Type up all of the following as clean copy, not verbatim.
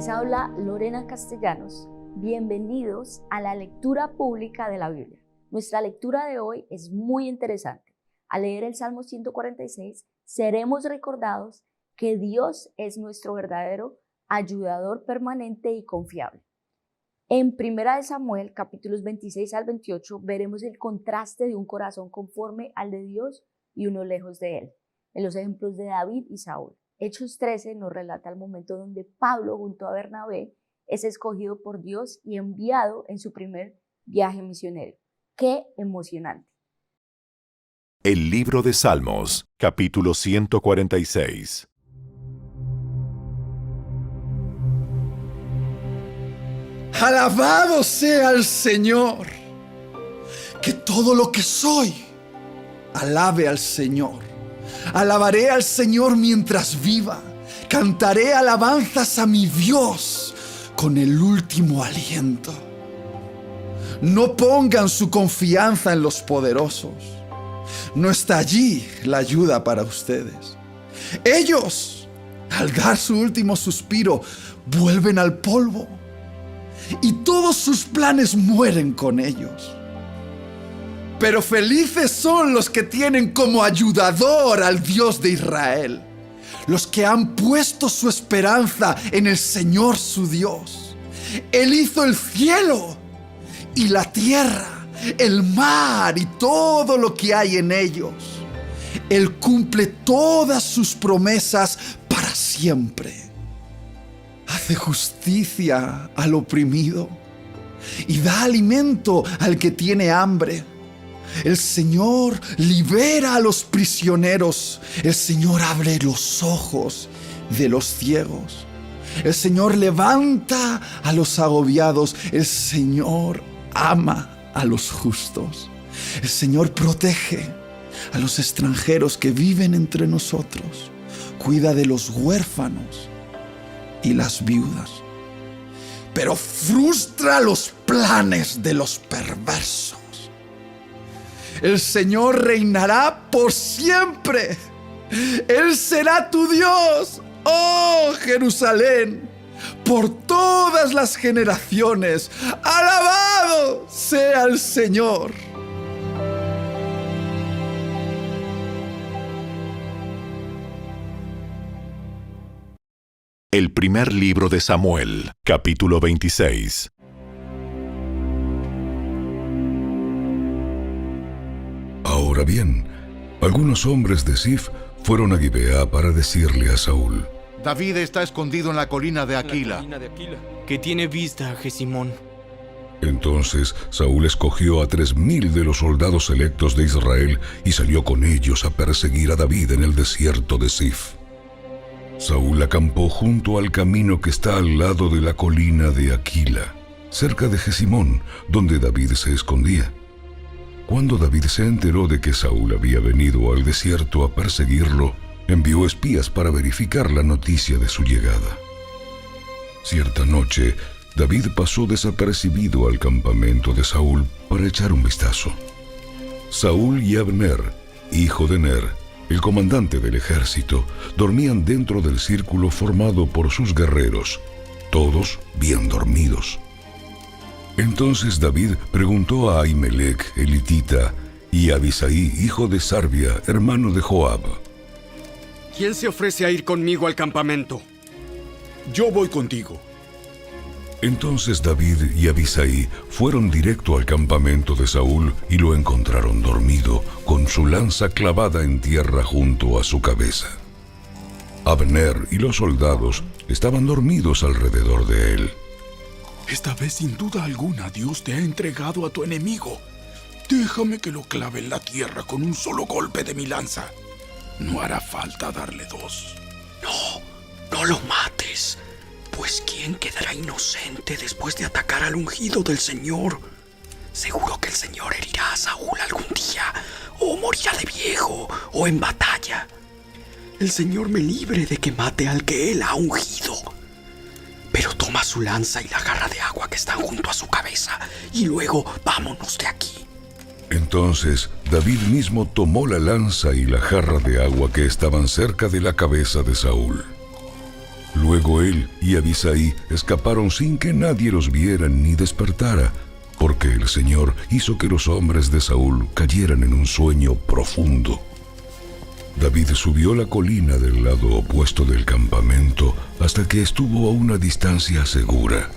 Les habla Lorena Castellanos. Bienvenidos a la lectura pública de la Biblia. Nuestra lectura de hoy es muy interesante. Al leer el Salmo 146, seremos recordados que Dios es nuestro verdadero ayudador permanente y confiable. En 1 Samuel, capítulos 26 al 28, veremos el contraste de un corazón conforme al de Dios y uno lejos de él, en los ejemplos de David y Saúl. Hechos 13 nos relata el momento donde Pablo, junto a Bernabé, es escogido por Dios y enviado en su primer viaje misionero. ¡Qué emocionante! El libro de Salmos, capítulo 146. Alabado sea el Señor. Que todo lo que soy alabe al Señor. Alabaré al Señor mientras viva. Cantaré alabanzas a mi Dios con el último aliento. No pongan su confianza en los poderosos. No está allí la ayuda para ustedes. Ellos, al dar su último suspiro, vuelven al polvo. Y todos sus planes mueren con ellos. Pero felices son los que tienen como ayudador al Dios de Israel, los que han puesto su esperanza en el Señor su Dios. Él hizo el cielo y la tierra, el mar y todo lo que hay en ellos. Él cumple todas sus promesas para siempre. Hace justicia al oprimido y da alimento al que tiene hambre. El Señor libera a los prisioneros. El Señor abre los ojos de los ciegos. El Señor levanta a los agobiados. El Señor ama a los justos. El Señor protege a los extranjeros que viven entre nosotros. Cuida de los huérfanos y las viudas, pero frustra los planes de los perversos. El Señor reinará por siempre. Él será tu Dios, oh Jerusalén, por todas las generaciones. Alabado sea el Señor. El primer libro de Samuel, capítulo 26. Ahora bien, algunos hombres de Zif fueron a Gibeá para decirle a Saúl: David está escondido en la colina de Aquila, que tiene vista a Jesimón. Entonces Saúl escogió a 3,000 de los soldados selectos de Israel y salió con ellos a perseguir a David en el desierto de Zif. Saúl acampó junto al camino que está al lado de la colina de Aquila, cerca de Jesimón, donde David se escondía. Cuando David se enteró de que Saúl había venido al desierto a perseguirlo, envió espías para verificar la noticia de su llegada. Cierta noche, David pasó desapercibido al campamento de Saúl para echar un vistazo. Saúl y Abner, hijo de Ner, el comandante del ejército, dormían dentro del círculo formado por sus guerreros, todos bien dormidos. Entonces David preguntó a Ahimelech, el hitita, y a Abisai, hijo de Sarbia, hermano de Joab: ¿Quién se ofrece a ir conmigo al campamento? Yo voy contigo. Entonces David y Abisai fueron directo al campamento de Saúl y lo encontraron dormido, con su lanza clavada en tierra junto a su cabeza. Abner y los soldados estaban dormidos alrededor de él. Esta vez, sin duda alguna, Dios te ha entregado a tu enemigo. Déjame que lo clave en la tierra con un solo golpe de mi lanza. No hará falta darle 2. No lo mates. Pues ¿quién quedará inocente después de atacar al ungido del Señor? Seguro que el Señor herirá a Saúl algún día, o morirá de viejo, o en batalla. El Señor me libre de que mate al que Él ha ungido. Pero toma su lanza y la jarra de agua que están junto a su cabeza, y luego vámonos de aquí. Entonces David mismo tomó la lanza y la jarra de agua que estaban cerca de la cabeza de Saúl. Luego él y Abisai escaparon sin que nadie los viera ni despertara, porque el Señor hizo que los hombres de Saúl cayeran en un sueño profundo. David subió la colina del lado opuesto del campamento hasta que estuvo a una distancia segura.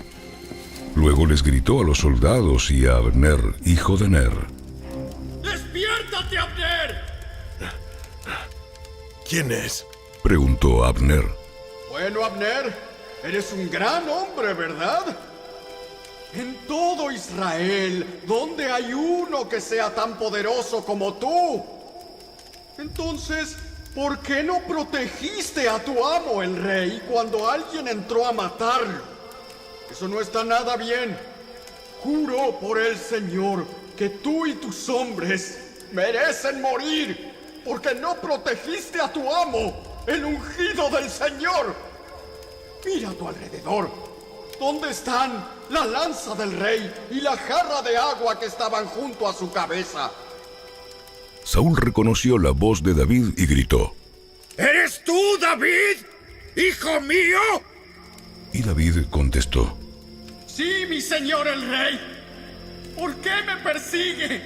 Luego les gritó a los soldados y a Abner, hijo de Ner: ¡Despiértate, Abner! ¿Quién es? preguntó Abner. Bueno, Abner, eres un gran hombre, ¿verdad? En todo Israel, ¿dónde hay uno que sea tan poderoso como tú? Entonces, ¿por qué no protegiste a tu amo, el rey, cuando alguien entró a matarlo? Eso no está nada bien. Juro por el Señor que tú y tus hombres merecen morir, porque no protegiste a tu amo, el ungido del Señor. Mira a tu alrededor. ¿Dónde están la lanza del rey y la jarra de agua que estaban junto a su cabeza? Saúl reconoció la voz de David y gritó: ¿Eres tú, David, hijo mío? Y David contestó: Sí, mi señor el rey. ¿Por qué me persigue?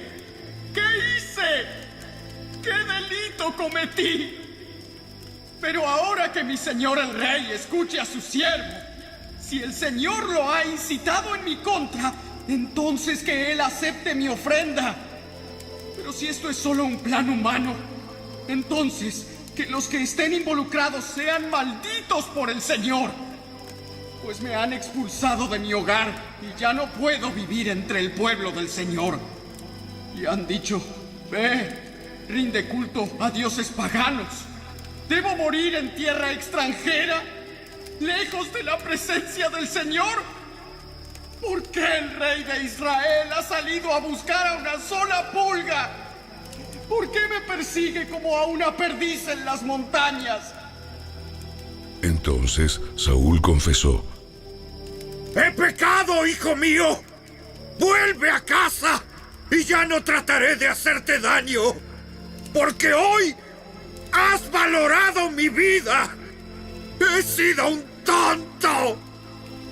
¿Qué hice? ¿Qué delito cometí? Pero ahora que mi señor el rey escuche a su siervo, si el Señor lo ha incitado en mi contra, entonces que él acepte mi ofrenda. Pero si esto es solo un plan humano, entonces que los que estén involucrados sean malditos por el Señor, pues me han expulsado de mi hogar y ya no puedo vivir entre el pueblo del Señor. Y han dicho: ve, rinde culto a dioses paganos. ¿Debo morir en tierra extranjera, lejos de la presencia del Señor? ¿Por qué el rey de Israel ha salido a buscar a una sola pulga? ¿Por qué me persigue como a una perdiz en las montañas? Entonces Saúl confesó: ¡He pecado, hijo mío! ¡Vuelve a casa y ya no trataré de hacerte daño! Porque hoy has valorado mi vida. He sido un tonto.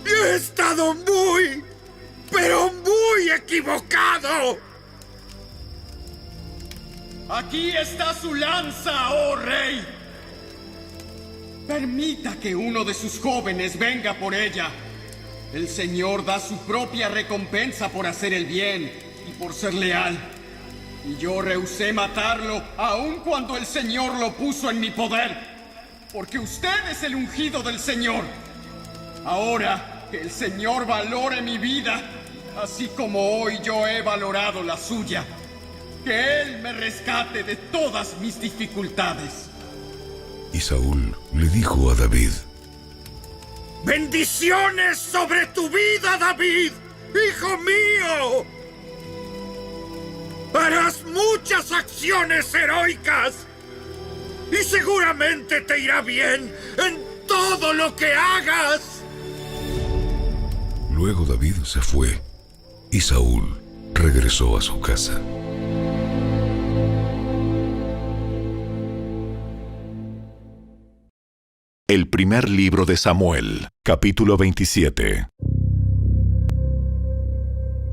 Y he estado muy, pero muy equivocado. Aquí está su lanza, oh rey. Permita que uno de sus jóvenes venga por ella. El Señor da su propia recompensa por hacer el bien y por ser leal. Y yo rehusé matarlo, aun cuando el Señor lo puso en mi poder, porque usted es el ungido del Señor. Ahora que el Señor valore mi vida, así como hoy yo he valorado la suya. Que Él me rescate de todas mis dificultades. Y Saúl le dijo a David: ¡Bendiciones sobre tu vida, David, hijo mío! Harás muchas acciones heroicas y seguramente te irá bien en todo lo que hagas. Luego David se fue y Saúl regresó a su casa. El primer libro de Samuel, capítulo 27.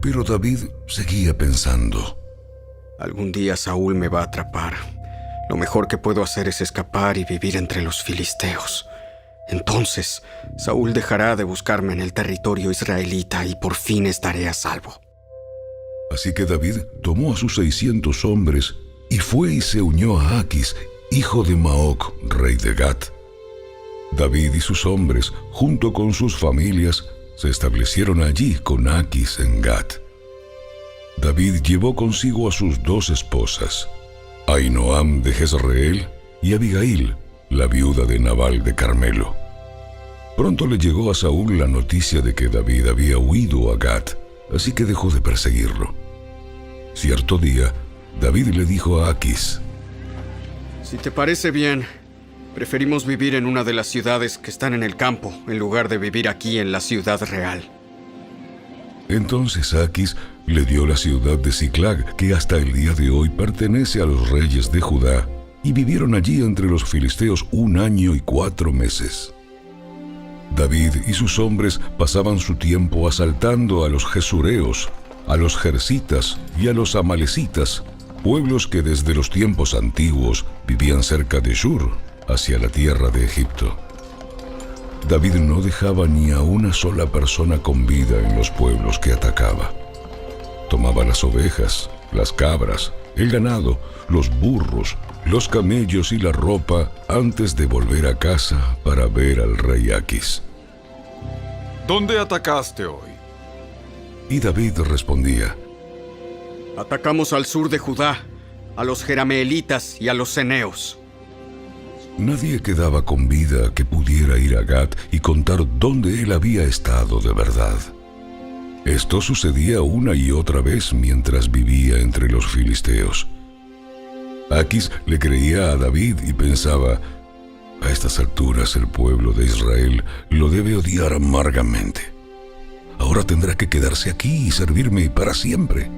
Pero David seguía pensando: algún día Saúl me va a atrapar. Lo mejor que puedo hacer es escapar y vivir entre los filisteos. Entonces, Saúl dejará de buscarme en el territorio israelita y por fin estaré a salvo. Así que David tomó a sus 600 hombres y fue y se unió a Aquis, hijo de Maoc, rey de Gat. David y sus hombres, junto con sus familias, se establecieron allí con Aquis en Gat. David llevó consigo a sus 2 esposas, Ahinoam de Jezreel y Abigail, la viuda de Nabal de Carmelo. Pronto le llegó a Saúl la noticia de que David había huido a Gat, así que dejó de perseguirlo. Cierto día, David le dijo a Aquis: si te parece bien, preferimos vivir en una de las ciudades que están en el campo, en lugar de vivir aquí en la ciudad real. Entonces Aquis le dio la ciudad de Siclag, que hasta el día de hoy pertenece a los reyes de Judá, y vivieron allí entre los filisteos 1 año y 4 meses. David y sus hombres pasaban su tiempo asaltando a los gesureos, a los jersitas y a los amalecitas, pueblos que desde los tiempos antiguos vivían cerca de Shur, hacia la tierra de Egipto. David no dejaba ni a una sola persona con vida en los pueblos que atacaba. Tomaba las ovejas, las cabras, el ganado, los burros, los camellos y la ropa antes de volver a casa para ver al rey Aquis. ¿Dónde atacaste hoy? Y David respondía: Atacamos al sur de Judá, a los jerameelitas y a los ceneos. Nadie quedaba con vida que pudiera ir a Gat y contar dónde él había estado de verdad. Esto sucedía una y otra vez mientras vivía entre los filisteos. Aquis le creía a David y pensaba: a estas alturas el pueblo de Israel lo debe odiar amargamente. Ahora tendrá que quedarse aquí y servirme para siempre.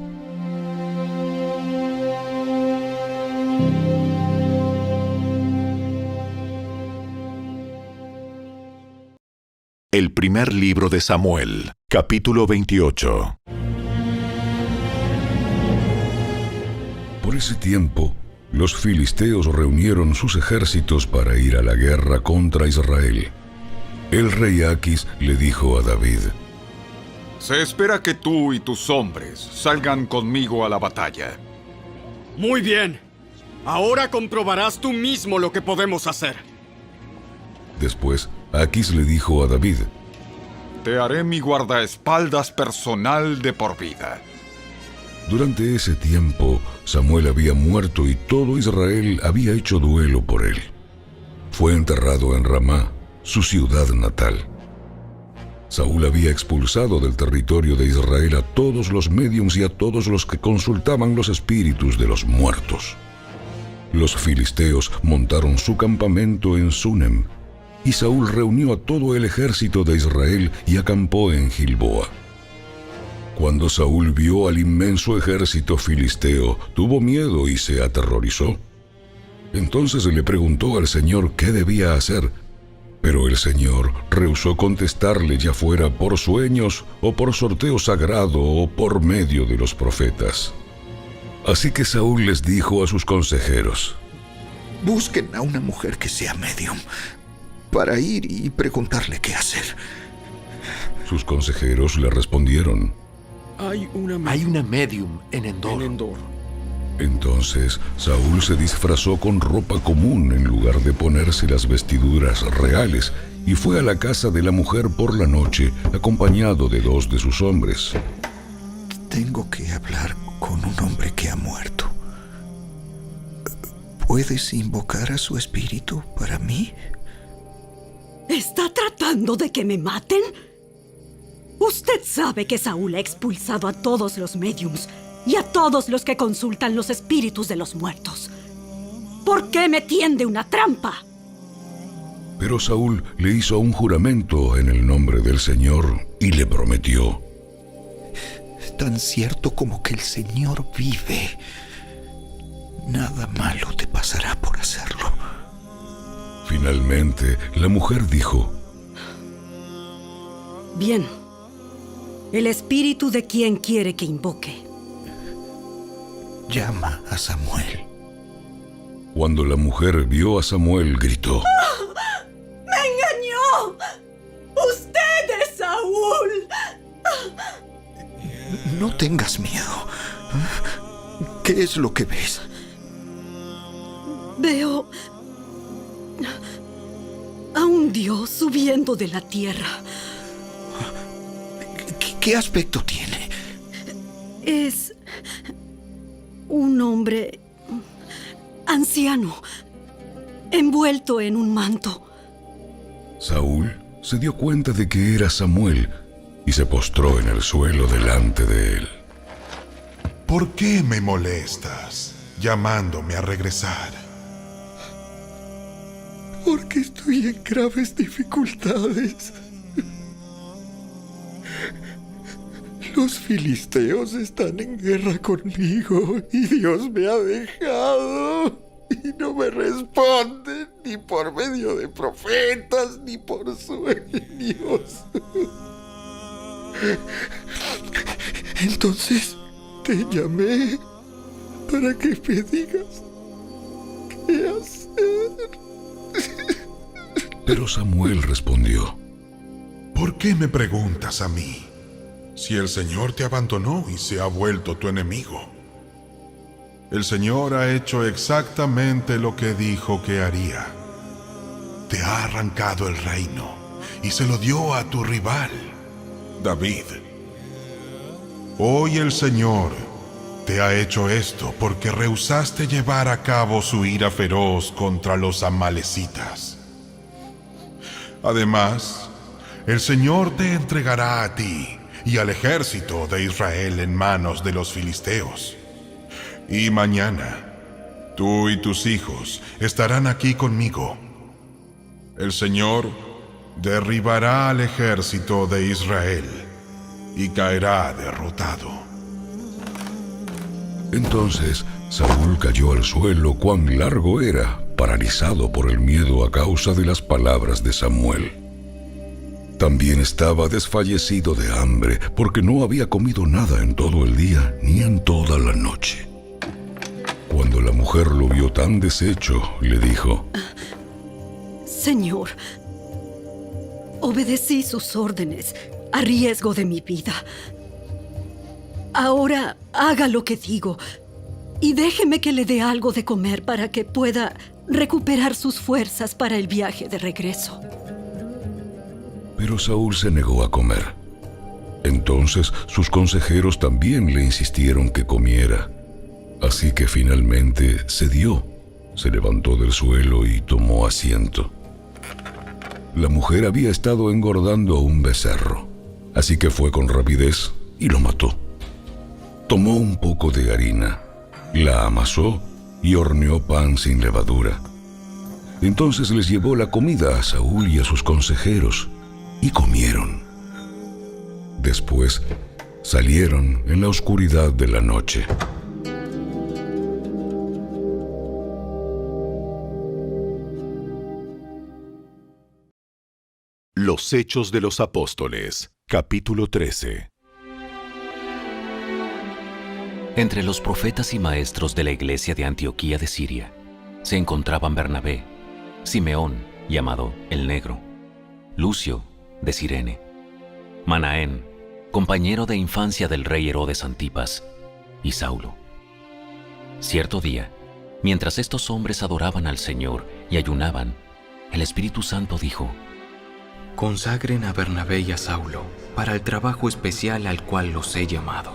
El primer libro de Samuel, capítulo 28. Por ese tiempo, los filisteos reunieron sus ejércitos para ir a la guerra contra Israel. El rey Aquis le dijo a David: Se espera que tú y tus hombres salgan conmigo a la batalla. Muy bien. Ahora comprobarás tú mismo lo que podemos hacer. Después, Aquis le dijo a David: Te haré mi guardaespaldas personal de por vida. Durante ese tiempo, Samuel había muerto y todo Israel había hecho duelo por él. Fue enterrado en Ramá, su ciudad natal. Saúl había expulsado del territorio de Israel a todos los médiums y a todos los que consultaban los espíritus de los muertos. Los filisteos montaron su campamento en Sunem, y Saúl reunió a todo el ejército de Israel y acampó en Gilboa. Cuando Saúl vio al inmenso ejército filisteo, tuvo miedo y se aterrorizó. Entonces le preguntó al Señor qué debía hacer, pero el Señor rehusó contestarle, ya fuera por sueños o por sorteo sagrado o por medio de los profetas. Así que Saúl les dijo a sus consejeros: Busquen a una mujer que sea medium para ir y preguntarle qué hacer. Sus consejeros le respondieron: Hay una medium en Endor. Entonces Saúl se disfrazó con ropa común en lugar de ponerse las vestiduras reales y fue a la casa de la mujer por la noche acompañado de 2 de sus hombres. Tengo que hablar con un hombre que ha muerto. ¿Puedes invocar a su espíritu para mí? ¿Está tratando de que me maten? Usted sabe que Saúl ha expulsado a todos los médiums y a todos los que consultan los espíritus de los muertos. ¿Por qué me tiende una trampa? Pero Saúl le hizo un juramento en el nombre del Señor y le prometió: Tan cierto como que el Señor vive, nada malo te pasará por hacerlo. Finalmente, la mujer dijo: Bien. El espíritu de quien quiere que invoque. Llama a Samuel. Cuando la mujer vio a Samuel, gritó: ¡Me engañó! ¡Usted es Saúl! No tengas miedo. ¿Qué es lo que ves? Veo a un dios subiendo de la tierra. ¿Qué aspecto tiene? Es un hombre anciano, envuelto en un manto. Saúl se dio cuenta de que era Samuel y se postró en el suelo delante de él. ¿Por qué me molestas llamándome a regresar? Porque estoy en graves dificultades. Los filisteos están en guerra conmigo y Dios me ha dejado. y no me responden ni por medio de profetas ni por sueños. Entonces te llamé para que me digas qué hacer. Pero Samuel respondió: ¿Por qué me preguntas a mí? Si el Señor te abandonó y se ha vuelto tu enemigo. El Señor ha hecho exactamente lo que dijo que haría. Te ha arrancado el reino y se lo dio a tu rival, David. Hoy el Señor te ha hecho esto porque rehusaste llevar a cabo su ira feroz contra los amalecitas. Además, el Señor te entregará a ti y al ejército de Israel en manos de los filisteos. Y mañana, tú y tus hijos estarán aquí conmigo. El Señor derribará al ejército de Israel y caerá derrotado. Entonces Saúl cayó al suelo. Cuán largo era, paralizado por el miedo a causa de las palabras de Samuel. También estaba desfallecido de hambre, porque no había comido nada en todo el día ni en toda la noche. Cuando la mujer lo vio tan deshecho, le dijo: Señor, obedecí sus órdenes a riesgo de mi vida. Ahora haga lo que digo y déjeme que le dé algo de comer para que pueda recuperar sus fuerzas para el viaje de regreso. Pero Saúl se negó a comer. Entonces sus consejeros también le insistieron que comiera. Así que finalmente cedió, se levantó del suelo y tomó asiento. La mujer había estado engordando a un becerro, así que fue con rapidez y lo mató. Tomó un poco de harina, la amasó y horneó pan sin levadura. Entonces les llevó la comida a Saúl y a sus consejeros, y comieron. Después salieron en la oscuridad de la noche. Los Hechos de los Apóstoles, capítulo 13. Entre los profetas y maestros de la iglesia de Antioquía de Siria se encontraban Bernabé, Simeón, llamado el Negro, Lucio, de Cirene, Manaén, compañero de infancia del rey Herodes Antipas, y Saulo. Cierto día, mientras estos hombres adoraban al Señor y ayunaban, el Espíritu Santo dijo: Consagren a Bernabé y a Saulo para el trabajo especial al cual los he llamado.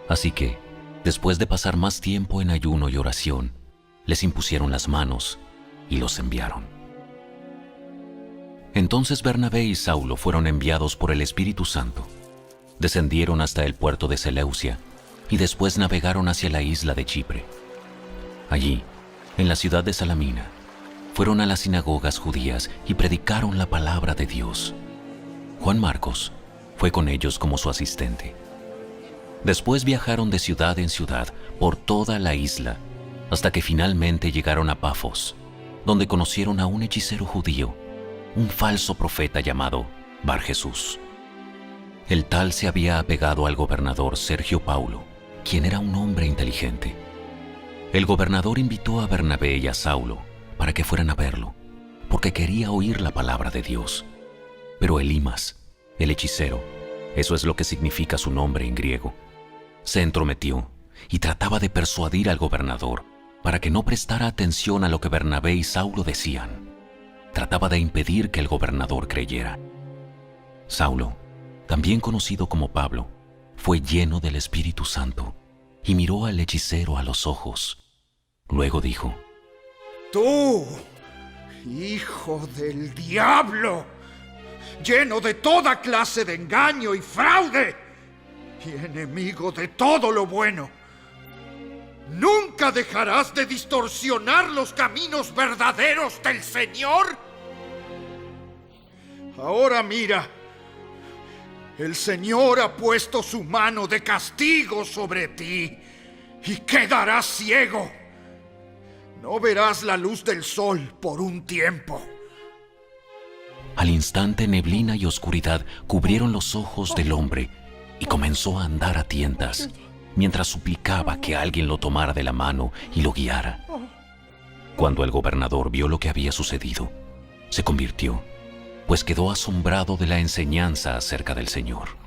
Así que, después de pasar más tiempo en ayuno y oración, les impusieron las manos y los enviaron. Entonces Bernabé y Saulo fueron enviados por el Espíritu Santo. Descendieron hasta el puerto de Seleucia y después navegaron hacia la isla de Chipre. Allí, en la ciudad de Salamina, fueron a las sinagogas judías y predicaron la palabra de Dios. Juan Marcos fue con ellos como su asistente. Después viajaron de ciudad en ciudad por toda la isla, hasta que finalmente llegaron a Pafos, donde conocieron a un hechicero judío, un falso profeta llamado Bar Jesús. El tal se había apegado al gobernador Sergio Paulo, quien era un hombre inteligente. El gobernador invitó a Bernabé y a Saulo para que fueran a verlo, porque quería oír la palabra de Dios. Pero Elimas, el hechicero, eso es lo que significa su nombre en griego, se entrometió y trataba de persuadir al gobernador para que no prestara atención a lo que Bernabé y Saulo decían. Trataba de impedir que el gobernador creyera. Saulo, también conocido como Pablo, fue lleno del Espíritu Santo y miró al hechicero a los ojos. Luego dijo: Tú, hijo del diablo, lleno de toda clase de engaño y fraude, y enemigo de todo lo bueno, ¿nunca dejarás de distorsionar los caminos verdaderos del Señor? Ahora mira, el Señor ha puesto su mano de castigo sobre ti y quedarás ciego. No verás la luz del sol por un tiempo. Al instante neblina y oscuridad cubrieron los ojos del hombre y comenzó a andar a tientas, mientras suplicaba que alguien lo tomara de la mano y lo guiara. Cuando el gobernador vio lo que había sucedido, se convirtió, pues quedó asombrado de la enseñanza acerca del Señor.